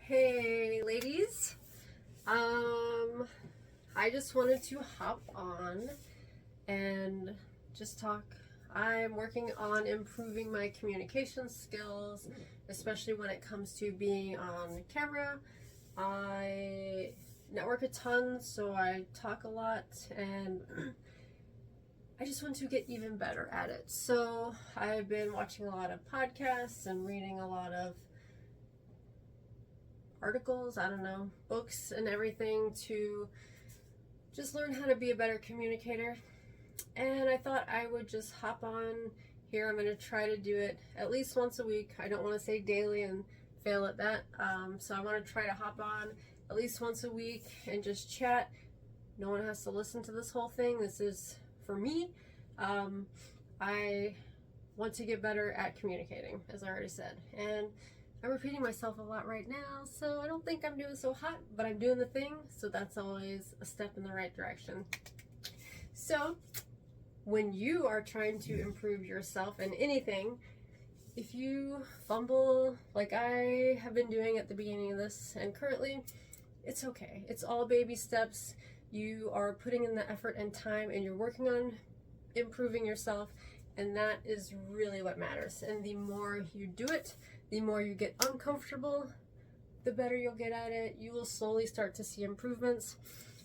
Hey ladies, I just wanted to hop on and just talk. I'm working on improving my communication skills, especially when it comes to being on camera. I network a ton, so I talk a lot, and I just want to get even better at it. So I've been watching a lot of podcasts and reading a lot of articles, I don't know, books and everything to just learn how to be a better communicator. And I thought I would just hop on here. I'm going to try to do it at least once a week. I don't want to say daily and fail at that. So I want to try to hop on at least once a week and just chat. No one has to listen to this whole thing. This is for me. I want to get better at communicating, as I already said. And I'm repeating myself a lot right now, so I don't think I'm doing so hot, but I'm doing the thing, so that's always a step in the right direction. So, when you are trying to improve yourself in anything, if you fumble like I have been doing at the beginning of this and currently, it's okay. It's all baby steps. You are putting in the effort and time, and you're working on improving yourself, and that is really what matters. And the more you do it, the more you get uncomfortable, the better you'll get at it. You will slowly start to see improvements.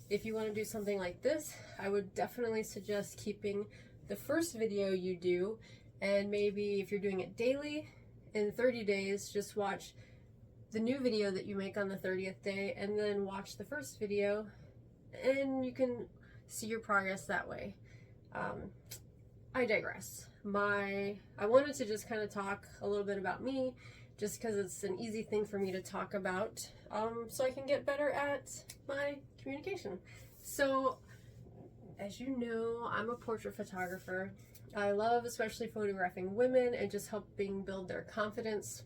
If you want to do something like this, I would definitely suggest keeping the first video you do, and maybe if you're doing it daily, in 30 days, just watch the new video that you make on the 30th day, and then watch the first video, and you can see your progress that way. I digress. I wanted to just kind of talk a little bit about me, just because it's an easy thing for me to talk about, so I can get better at my communication. So, as you know, I'm a portrait photographer. I love especially photographing women and just helping build their confidence.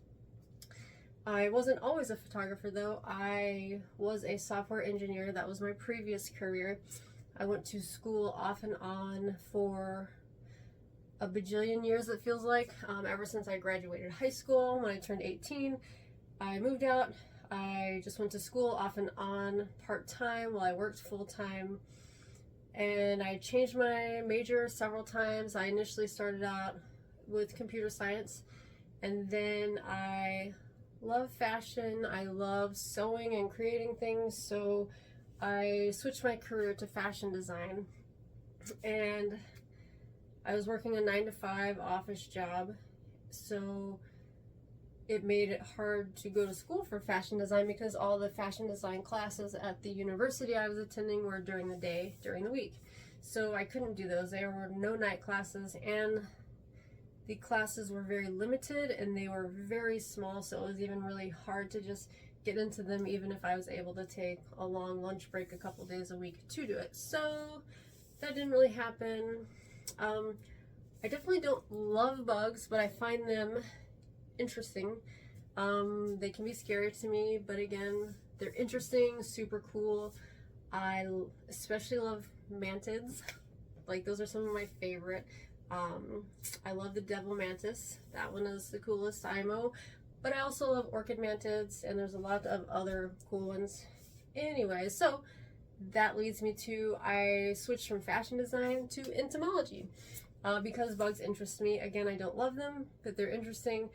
I wasn't always a photographer though. I was a software engineer. That was my previous career. I went to school off and on for a bajillion years, it feels like, ever since I graduated high school. When I turned 18, I moved out. I just went to school off and on part-time while I worked full-time, and I changed my major several times. I initially started out with computer science, and then I love fashion. I love sewing and creating things, so I switched my career to fashion design, and I was working a 9-to-5 office job, so it made it hard to go to school for fashion design because all the fashion design classes at the university I was attending were during the day, during the week. So I couldn't do those. There were no night classes, and the classes were very limited and they were very small, so it was even really hard to just get into them, even if I was able to take a long lunch break a couple days a week to do it. So that didn't really happen. I definitely don't love bugs, but I find them interesting. They can be scary to me, but again, they're interesting, super cool. I especially love mantids. Like, those are some of my favorite. I love the devil mantis. That one is the coolest IMO. But I also love orchid mantids, and there's a lot of other cool ones. Anyway, so that leads me to, I switched from fashion design to entomology because bugs interest me. Again, I don't love them, but they're interesting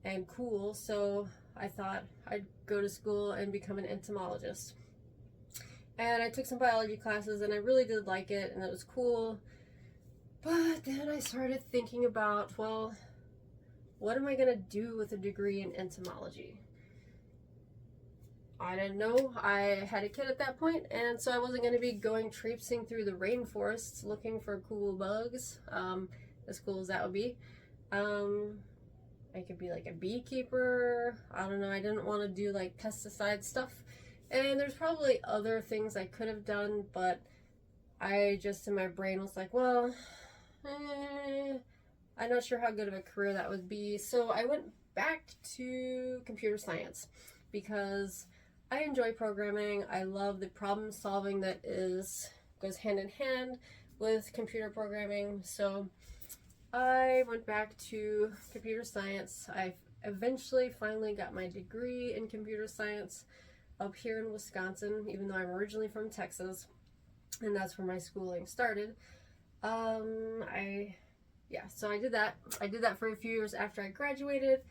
and cool, so I thought I'd go to school and become an entomologist. And I took some biology classes, and I really did like it, and it was cool. But then I started thinking about, well, what am I going to do with a degree in entomology? I didn't know. I had a kid at that point, and so I wasn't going to be going traipsing through the rainforests looking for cool bugs, as cool as that would be. I could be like a beekeeper. I don't know. I didn't want to do like pesticide stuff, and there's probably other things I could have done, but I just in my brain was like, well, I'm not sure how good of a career that would be. So I went back to computer science because I enjoy programming. I love the problem solving that goes hand in hand with computer programming. So I went back to computer science. I eventually finally got my degree in computer science up here in Wisconsin, even though I'm originally from Texas, and that's where my schooling started. So I did that. I did that for a few years after I graduated.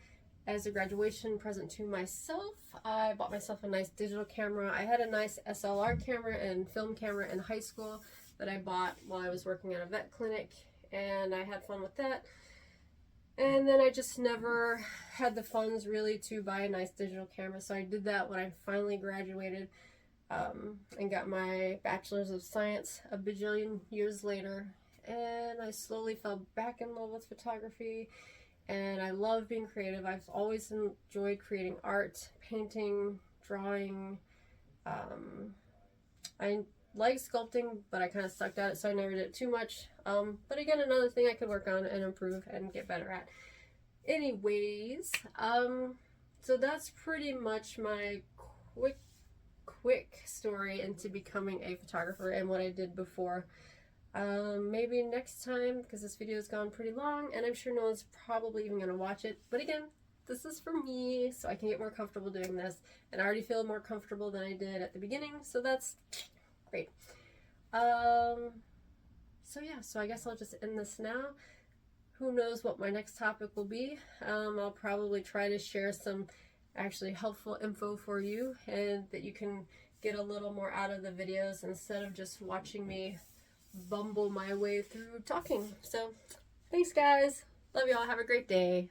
As a graduation present to myself, I bought myself a nice digital camera. I had a nice SLR camera and film camera in high school that I bought while I was working at a vet clinic, and I had fun with that. And then I just never had the funds really to buy a nice digital camera, so I did that when I finally graduated and got my bachelor's of science a bajillion years later. And I slowly fell back in love with photography, and I love being creative. I've always enjoyed creating art, painting, drawing. I like sculpting, but I kind of sucked at it, so I never did it too much. But again, another thing I could work on and improve and get better at. Anyways, so that's pretty much my quick story into becoming a photographer and what I did before. Maybe next time, because this video has gone pretty long, and I'm sure no one's probably even going to watch it. But again, this is for me, so I can get more comfortable doing this. And I already feel more comfortable than I did at the beginning, so that's great. So yeah, so I guess I'll just end this now. Who knows what my next topic will be. I'll probably try to share some actually helpful info for you, and that you can get a little more out of the videos instead of just watching me bumble my way through talking. So thanks guys, love y'all, have a great day.